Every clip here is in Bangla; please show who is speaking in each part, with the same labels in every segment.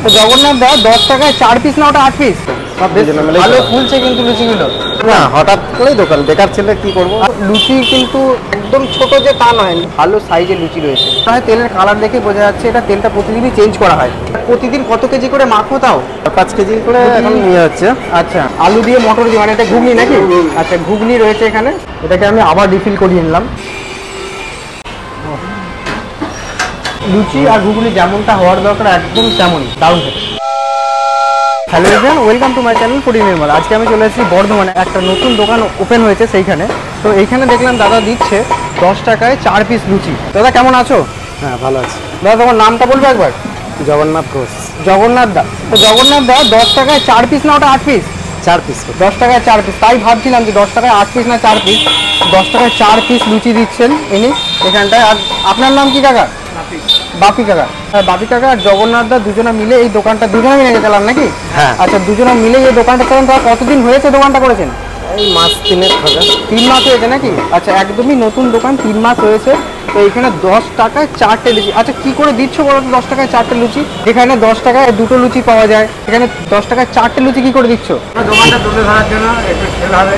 Speaker 1: তো জগন্নাথ দা 10 টাকায় 4 পিস না ওটা 8 পিস? ভালো ফুলছে কিন্তু লুচিগুলো।
Speaker 2: না হঠাৎ করেই দোকান বেকার ছেলে কি করব।
Speaker 1: লুচি কিন্তু একদম ছোট যে তা নয়, ভালো সাইজের লুচি রয়েছে। তেলের কালার দেখে বোঝা যাচ্ছে এটা তেলটা প্রতিদিনই চেঞ্জ করা হয়। প্রতিদিন কত কেজি করে মাখো তাও?
Speaker 2: 5 কেজি করে এখন নিয়ে হচ্ছে।
Speaker 1: আচ্ছা, আলু দিয়ে মটর দিয়ে, মানে এটা ঘুগনি নাকি? আচ্ছা, ঘুগনি রয়েছে এখানে। এটাকে আমি আবার রিফিল করিয়ে নিলাম। লুচি আর ঘুগনি যেমনটা হওয়ার দরকার একদম তেমনই, দারুণ খেতে। Hello everyone, welcome to my channel foodie Nirmal. আজকে আমি চলে এসেছি বর্ধমানে, একটা নতুন দোকান ওপেন হয়েছে সেইখানে। তো এইখানে দেখলাম দাদা দিচ্ছে 10 টাকায় 4 পিস লুচি। দাদা কেমন আছো?
Speaker 2: হ্যাঁ ভালো আছি।
Speaker 1: দাদা তোমার নামটা বলবে একবার?
Speaker 2: জগন্নাথ ঘোষ।
Speaker 1: জগন্নাথ দা। তো জগন্নাথ দা 10 টাকায় 4 পিস না ওটা 8 পিস?
Speaker 2: 4 পিস।
Speaker 1: 10 টাকায় 4 পিস, তাই ভাবছিলাম যে 10 টাকায় 8 পিস না 4 পিস। 10 টাকায় 4 পিস লুচি দিচ্ছেন ইনি এখানটায়। আর আপনার নাম কি কাকা? বাপি কাকা। বাপি কাকা আর জগন্নাথ দা দুজনে মিলে এই দোকানটা দুজনে মিলে চালান নাকি?
Speaker 2: হ্যাঁ।
Speaker 1: আচ্ছা, দুজনে মিলে এই দোকানটা চালান। তো কতদিন হয়েছে দোকানটা করেছেন?
Speaker 2: এই মাস 3 হবে।
Speaker 1: 3 মাস হয়েছে নাকি? আচ্ছা, একদমই নতুন দোকান, 3 মাস হয়েছে। তো এখানে 10 টাকায় 4টে লুচি। আচ্ছা, কি করে দিচ্ছ বলো তো 10 টাকায় 4টে লুচি? এখানে 10 টাকায় 2টো লুচি পাওয়া যায়, এখানে 10 টাকায় 4টে লুচি কি করে দিচ্ছ?
Speaker 2: দোকানটা তুলে ধরার জন্য একটু সেল হবে,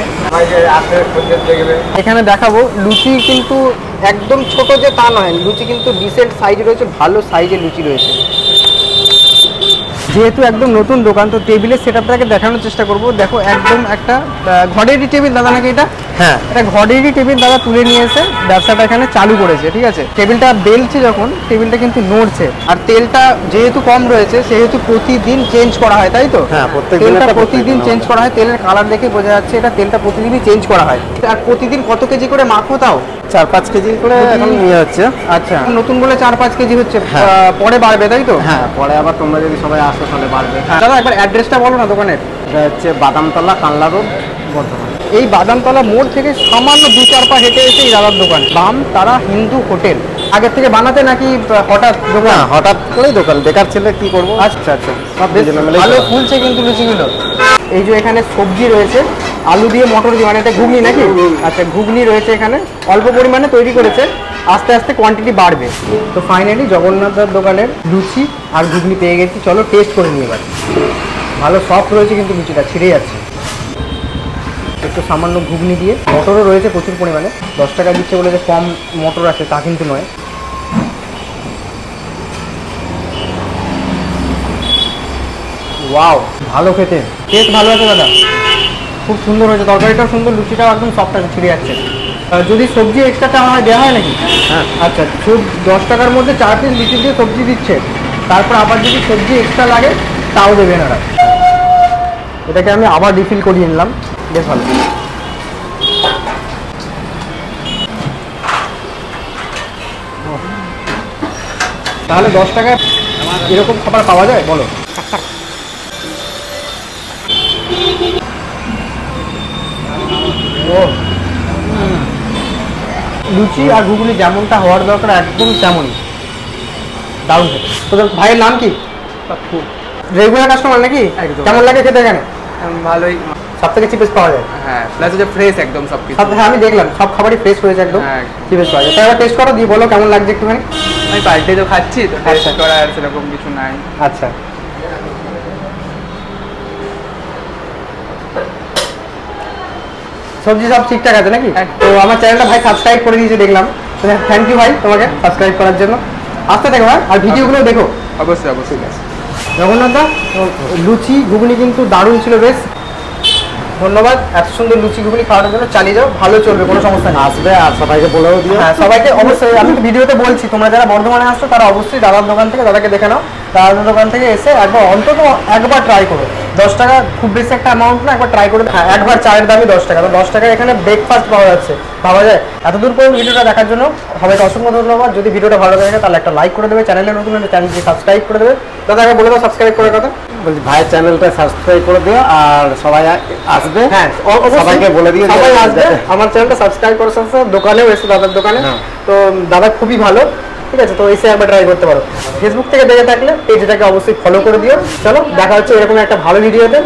Speaker 1: এখানে দেখাবো। লুচি কিন্তু একদম ছোট যে তা নয়, লুচি কিন্তু ডিসেন্ট সাইজে রয়েছে, ভালো সাইজের লুচি রয়েছে। যেহেতু একদম নতুন দোকান, তো টেবিলের সেটআপটাকে দেখানোর চেষ্টা করব। দেখো, একদম একটা ঘরেরই টেবিল দাদা নাকি এটা?
Speaker 2: হ্যাঁ,
Speaker 1: এটা ঘরেরই টেবিল দাদা তুলে নিয়ে এসে ব্যবসাটা এখানে চালু করেছে। ঠিক আছে, টেবিলটা বেলছে যখন, টেবিলটা কিন্তু নড়ছে। আর তেলটা যেহেতু কম রয়েছে সেহেতু প্রতিদিন চেঞ্জ করা হয়, তাই তো?
Speaker 2: হ্যাঁ,
Speaker 1: তেলটা প্রতিদিন চেঞ্জ করা হয়। তেলের কালার দেখে বোঝা যাচ্ছে এটা তেলটা প্রতিদিনই চেঞ্জ করা হয়। আর প্রতিদিন কত কেজি করে মাখো তাও?
Speaker 2: 4-5 কেজি করে এখন নিয়ে হচ্ছে।
Speaker 1: আচ্ছা, নতুন বলে 4-5 কেজি হচ্ছে, পরে বাড়বে তাই তো?
Speaker 2: হ্যাঁ, পরে আবার তোমরা যদি সবাই আসো তাহলে বাড়বে।
Speaker 1: দাদা একবার অ্যাড্রেসটা বলো না দোকানের।
Speaker 2: এটা হচ্ছে বাদামতলা, কানলা রোড, বর্ধমান।
Speaker 1: এই বাদামতলা মোড় থেকে সামান্য 2-4 পা হেঁটে এসে এই দাদার দোকান, বাম তারা হিন্দু হোটেল। আগের থেকে বানাতে নাকি হঠাৎ দোকান?
Speaker 2: হঠাৎ করেই দোকান, বেকার ছেলে কি করবো।
Speaker 1: আচ্ছা আচ্ছা, ভালো ফুলছে কিন্তু লুচিগুলো। এই যে এখানে সবজি রয়েছে, আলু দিয়ে মটর দিয়ে, মানে এটা ঘুগনি নাকি? আচ্ছা, ঘুগনি রয়েছে এখানে, অল্প পরিমাণে তৈরি করেছে, আস্তে আস্তে কোয়ান্টিটি বাড়বে। তো ফাইনালি জগন্নাথের দোকানের লুচি আর ঘুগনি পেয়ে গেছি। চলো টেস্ট করে নিয়ে এবার। ভালো সফট রয়েছে কিন্তু লুচিটা, ছিঁড়ে যাচ্ছে। একটু সামান্য ঘুগনি দিয়ে, মটরও রয়েছে প্রচুর পরিমাণে। 10 টাকা দিচ্ছে বলে যে কম মটর আছে তা কিন্তু নয়। ওয়াও, ভালো খেতে, টেস্ট ভালো আছে দাদা, খুব সুন্দর হয়েছে। তরকারিটাও সুন্দর, লুচিটাও একদম সফট আছে, ছিঁড়ে যাচ্ছে। যদি সবজি এক্সট্রাটা আমায় দেওয়া হয় নাকি?
Speaker 2: হ্যাঁ।
Speaker 1: আচ্ছা, 10 টাকার মধ্যে 4 পিস লুচি দিয়ে সবজি দিচ্ছে, তারপর আবার যদি সবজি এক্সট্রা লাগে তাও দেবেন ওরা। এটাকে আমি আবার রিফিল করিয়ে নিলাম, বেশ ভালো। তাহলে 10 টাকায় এরকম খাবার পাওয়া যায় বলো? লুচি আর ঘুগনি যেমনটা হওয়ার দরকার একদম তেমনই, দারুণ খেতে। তোদের ভাইয়ের নাম কি? রেগুলার কাস্টমার নাকি? কেমন লাগে খেতে এখানে?
Speaker 3: ভালোই।
Speaker 1: সব থেকে চিপেস্ট পাওয়া যায়।
Speaker 3: হ্যাঁ, প্লাস হচ্ছে ফ্রেশ একদম সব কিছু।
Speaker 1: হ্যাঁ, আমি দেখলাম সব খাবারই ফ্রেশ রয়েছে একদম, চিপেস্ট পাওয়া যায়। তাই টেস্ট করো, দিয়ে বলো কেমন লাগছে একটুখানি।
Speaker 3: আমি পাল্টে তো খাচ্ছি, তো টেস্ট করার সেরকম কিছু নাই।
Speaker 1: আচ্ছা, সবজি সব ঠিকঠাক আছে নাকি? তো আমার চ্যানেলটা ভাই সাবস্ক্রাইব করে দিয়েছে দেখলাম, থ্যাংক ইউ ভাই তোমাকে সাবস্ক্রাইব করার জন্য। আসতে দেখো হ্যাঁ, আর ভিডিওগুলো দেখো
Speaker 3: অবশ্যই অবশ্যই।
Speaker 1: জগন্নাথ দা, লুচি ঘুগনি কিন্তু দারুণ ছিল, বেশ ধন্যবাদ। এত সুন্দর লুচি ঘুগনি খাওয়ানোর জন্য, চালিয়ে যাও, ভালো চলবে, কোনো সমস্যা নেই।
Speaker 2: আসবে আর সবাইকে বলেও দিও।
Speaker 1: হ্যাঁ, সবাইকে অবশ্যই, আমি তো ভিডিওতে বলছি, তোমরা যারা বর্ধমানে আসছো তারা অবশ্যই দাদার দোকান থেকে, দাদাকে দেখে নাও, দাদার দোকান থেকে এসে একবার অন্তত একবার ট্রাই করো। 10 টাকা খুব বেশি একটা অ্যামাউন্ট না, একবার ট্রাই করে। হ্যাঁ, একবার চায়ের দামই 10 টাকা, তো 10 টাকায় এখানে ব্রেকফাস্ট পাওয়া যাচ্ছে, ভাবা যায়। এতদূর পর্যন্ত ভিডিওটা দেখার জন্য সবাইকে অসংখ্য ধন্যবাদ। যদি ভিডিওটা ভালো লাগে তাহলে একটা লাইক করে দেবে, চ্যানেলে নতুন হলে চ্যানেলটি সাবস্ক্রাইব করে দেবে। দাদা আগে বলে দাও সাবস্ক্রাইব করার কথা।
Speaker 2: বলছি ভাইয়ের চ্যানেলটা সাবস্ক্রাইব করে দিও, আর সবাই আসবে।
Speaker 1: হ্যাঁ,
Speaker 2: সবাইকে বলে দিও
Speaker 1: সবাই আসবে, আমার চ্যানেলটা সাবস্ক্রাইব করার সাথে সাথে দোকানেও এসে দাদার দোকানে। তো দাদা খুবই ভালো, ঠিক আছে, তো এসে একবার ট্রাই করতে পারো। ফেসবুক থেকে দেখে থাকলে পেজটাকে অবশ্যই ফলো করে দিও। চলো দেখা হচ্ছে এরকম একটা ভালো ভিডিওতে।